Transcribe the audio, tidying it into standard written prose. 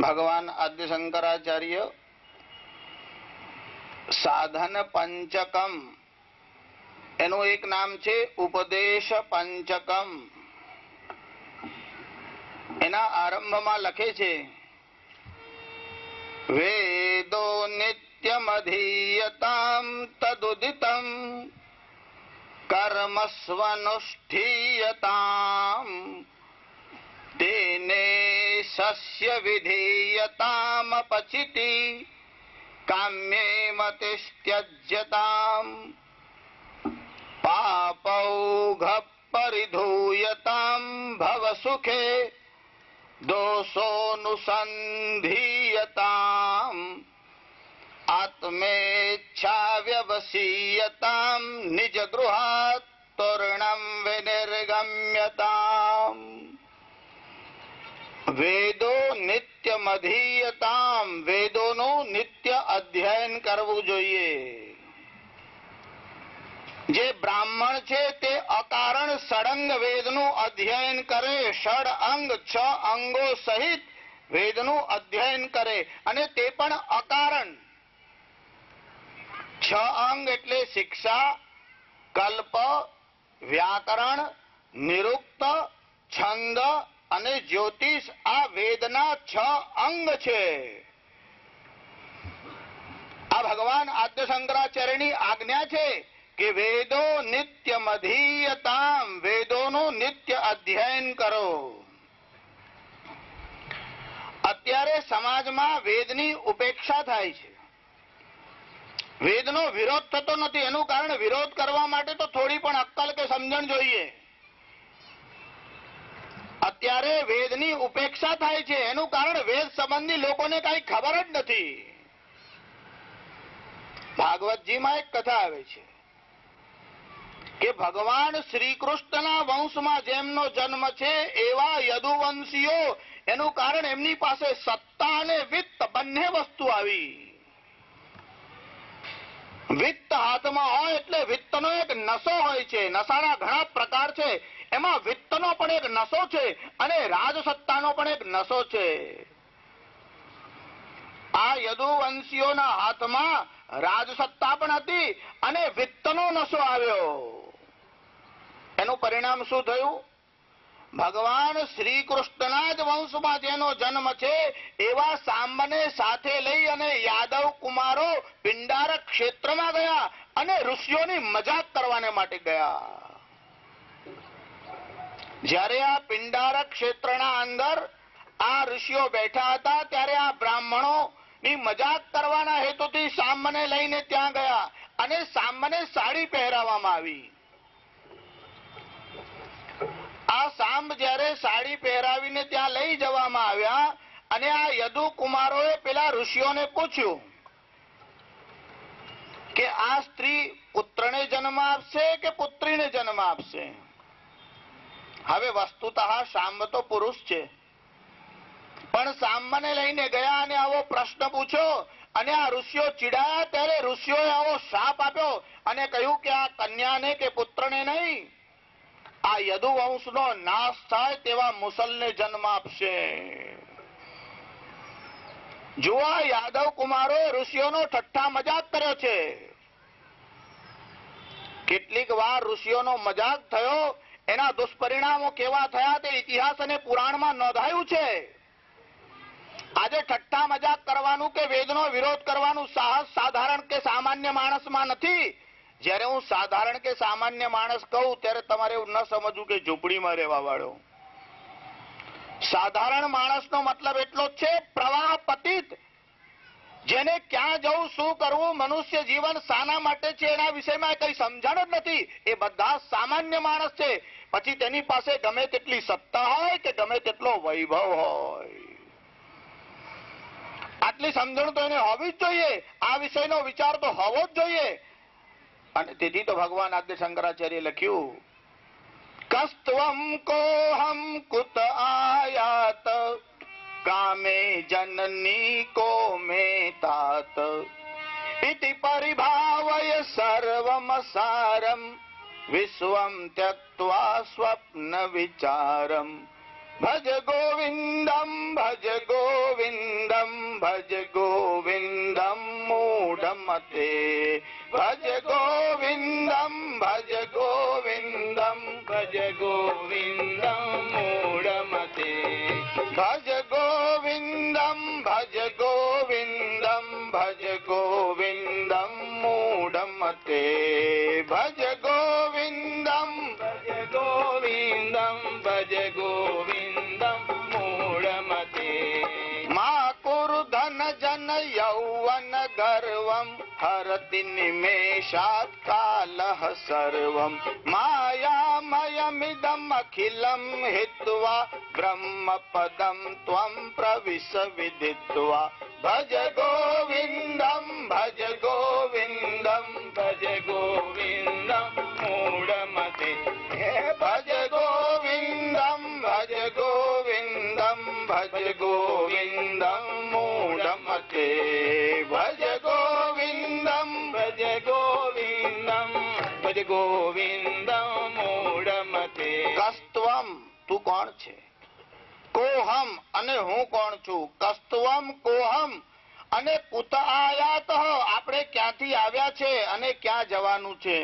ભગવાન આદ્ય શંકરાચાર્ય સાધન પંચકમ એનું એક નામ છે ઉપદેશ પંચકમ. એના આરંભમાં લખે છે વેદો નિત્યમધીયતામ તદુદિતમ કર્મસ્વનુષ્ઠીયતામ તેને સસ્ય વિધીયતામ પચિતિ કામ્યે મતિસ્ત્યજ્યતામ પાપૌઘ પરિધૂયતામ ભવ સુખે દોષોનુસંધીયતામ આત્મેચ્છા વ્યવસીયતામ નિજ ગૃહાત તોરણમ વિનિર્ગમ્યતામ. વેદો નિત્યમધીયતામ, વેદોનું નિત્ય અધ્યયન કરવું જોઈએ. જે બ્રાહ્મણ છે તે અકારણ ષડંગ વેદનું અધ્યયન કરે, ષડ અંગ 6 અંગો સહિત વેદનું અધ્યયન કરે, અને તે પણ અકારણ. 6 અંગ એટલે શિક્ષા, કલ્પ, વ્યાકરણ, નિરુક્ત, છંદ અને જ્યોતિષ. આ વેદના 6 અંગ છે. આ ભગવાન આદ્ય શંકરાચાર્યની આજ્ઞા છે કે વેદો નિત્ય મધીયતામ, વેદોનું નિત્ય અધ્યયન કરો. અત્યારે સમાજમાં વેદની ઉપેક્ષા થાય છે. વેદનો વિરોધ થતો નથી. એનું કારણ વિરોધ કરવા માટે તો થોડી પણ અક્કલ કે સમજણ જોઈએ. અત્યારે વેદની ઉપેક્ષા થાય છે. એનું કારણ વેદ સંબંધી લોકોને કઈ ખબર જ નથી. ભાગવતજીમાં એક કથા આવે છે કે ભગવાન શ્રી કૃષ્ણના વંશમાં જેમનો જન્મ છે એવા યદુવંશીઓ, એનું કારણ એમની પાસે સત્તા અને વિત્ત બંને વસ્તુ આવી. વિત્ત હાથમાં હોય એટલે વિત્તનો એક નશો હોય છે. નશાના ઘણા પ્રકાર છે, એમાં વિત્તનો પણ એક નશો છે અને રાજસત્તાનો પણ એક નશો છે. આ યદુવંશીઓના હાથમાં રાજસત્તા પણ હતી અને વિત્તનો નશો આવ્યો. એનું પરિણામ શું થયું? ભગવાન શ્રી કૃષ્ણના જ વંશમાં જેનો જન્મ છે એવા સાંબને સાથે લઈ અને યાદવ કુમારો પિંડારક ક્ષેત્રમાં ગયા અને ઋષિઓની મજાક કરવાને માટે ગયા. જ્યારે આ પિંડારક ક્ષેત્રના અંદર આ ઋષિઓ બેઠા હતા ત્યારે આ બ્રાહ્મણો ની મજાક કરવાના હેતુથી સાંબને લઈને ત્યાં ગયા અને સાંબને સાડી પહેરાવવામાં આવી. આ સાંબ જ્યારે સાડી પહેરાવીને ત્યાં લઈ જવામાં આવ્યા અને આ યદુ કુમારોએ પેલા ઋષિઓને પૂછ્યું કે આ સ્ત્રી પુત્રને જન્મ આપશે કે પુત્રીને જન્મ આપશે? હવે વસ્તુતઃ સાંબ તો પુરુષ છે, પણ સાંબને લઈને ગયા અને આવો પ્રશ્ન પૂછ્યો અને આ ઋષિઓ ચીડાયા. ત્યારે ઋષિઓએ આવો શાપ આપ્યો અને કહ્યું કે આ કન્યાને કે પુત્રને નહીં, આ યદુવંશનો નાશ થાય તેવા મુસલને જન્મ આપશે. જુઓ, યાદવ કુમારો ઋષિઓનો ઠઠ્ઠા મજાક કર્યો છે. કેટલીક વાર ઋષિઓનો મજાક થયો, એના દુષ્પરિણામો કેવા થયા તે ઇતિહાસ અને પુરાણમાં નોંધાયું છે. આજે ઠઠ્ઠા મજાક કરવાનું કે વેદનો વિરોધ કરવાનું સાહસ સાધારણ કે સામાન્ય માણસમાં નથી. જ્યારે હું સાધારણ કે સામાન્ય માણસ કહું ત્યારે તમારે એવું ન સમજવું કે ઝૂંપડીમાં રહેવા વાળો. સાધારણ માણસનો મતલબ એટલો જ છે પ્રવાહ પતિત, જેને ક્યાં જવું, શું કરવું, મનુષ્ય જીવન શાના માટે છે એના વિષયમાં કઈ સમજણ જ નથી. એ બધા સામાન્ય માણસ છે. પછી તેની પાસે ગમે તેટલી સત્તા હોય કે ગમે તેટલો વૈભવ હોય, આટલી સમજણ તો એને હોવી જ જોઈએ. આ વિષયનો વિચાર તો હોવો જ જોઈએ. અને તેથી તો ભગવાન આદ્ય શંકરાચાર્ય લખ્યું કસ્ત્વમ કોહમ કુત આયાત કામે જનની કો મે तात इति परिभावय सर्वम सारम विश्वम त्यक्त्वा स्वप्न विचारम भज गोविंदम ભજ ગોવિંદમ મૂઢમતે ભજ ગોવિંદમ ભજ ગોવિંદમ ભજ ગોવિંદમ મૂઢમતે ભજ ગોવિંદમ ભજ ગોવિંદમ ભજ ગોવિંદમ મૂઢમતે ભજ ગોવિંદમ ભજ ગોવિંદમ ભજ ગોવિંદમ મૂઢમતે મા કુરુ ધન જન યૌવન ગર્વમ હરતિ નિમેષાત કાલઃ સર્વમ માયામયમિદમ અખિલમ હિત્વા બ્રહ્મ પદમ ત્વમ પ્રવિશ વિદિત્વા ભજ ગોવિંદમ ભજ ગોવિંદમ ભજ ગોવિંદમ મૂઢમતે ભજ ગોવિંદમ ભજ ગોવિંદમ ભજ ગોવિંદમ મૂઢમતે ભજ ગોવિંદમ ભજ ગોવિંદમ ભજ ગોવિંદમ મૂઢમતે કસ્ત્વમ તું કોણ છે કોહમ અને હું કોણ છું કસ્ત્વમ કોહમ અને કુત આયાત આપણે ક્યાંથી આવ્યા છે અને ક્યાં જવાનું છે